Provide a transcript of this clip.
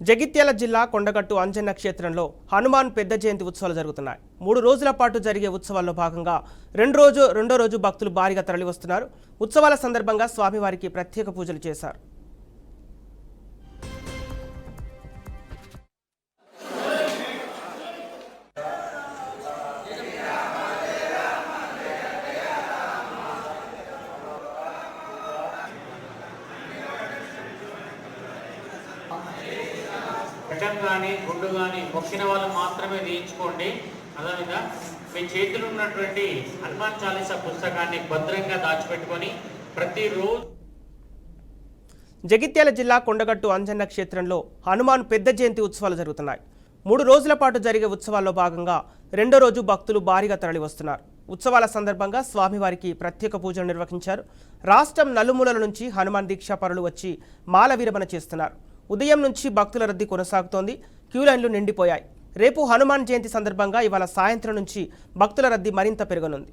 జగిత్యాల జిల్లా కొండగట్టు అంజన్న క్షేత్రంలో హనుమాన్ పెద్ద జయంతి ఉత్సవాలు జరుగుతున్నాయి. 3 రోజుల పాటు జరిగే ఉత్సవాల్లో భాగంగా రెండో రోజు భక్తులు భారీగా తరలివస్తున్నారు. ఉత్సవాల సందర్భంగా స్వామివారికి ప్రత్యేక పూజలు చేశారు. రిటర్న్ కానీ గుండు కానీ మొక్కిన వాళ్ళు మాత్రమే తీయించుకోండి. అదేవిధంగా మీ చేతిలో ఉన్నటువంటి హనుమాన్ చాలీసా పుస్తకాన్ని భద్రంగా దాచిపెట్టుకొని ప్రతిరోజు. జగిత్యాల జిల్లా కొండగట్టు అంజన్న క్షేత్రంలో హనుమాన్ పెద్ద జయంతి ఉత్సవాలు జరుగుతున్నాయి. 3 రోజుల పాటు జరిగే ఉత్సవాల్లో భాగంగా రెండో రోజు భక్తులు భారీగా తరలివస్తున్నారు. ఉత్సవాల సందర్భంగా స్వామివారికి ప్రత్యేక పూజలు నిర్వహించారు. రాష్ట్రం నలుమూలల నుంచి హనుమాన్ దీక్షాపరులు వచ్చి మాల విరమణ చేస్తున్నారు. ఉదయం నుంచి భక్తుల రద్దీ కొనసాగుతోంది. క్యూ లైన్లు నిండిపోయాయి. రేపు హనుమాన్ జయంతి సందర్భంగా ఇవాళ సాయంత్రం నుంచి భక్తుల రద్దీ మరింత పెరగనుంది.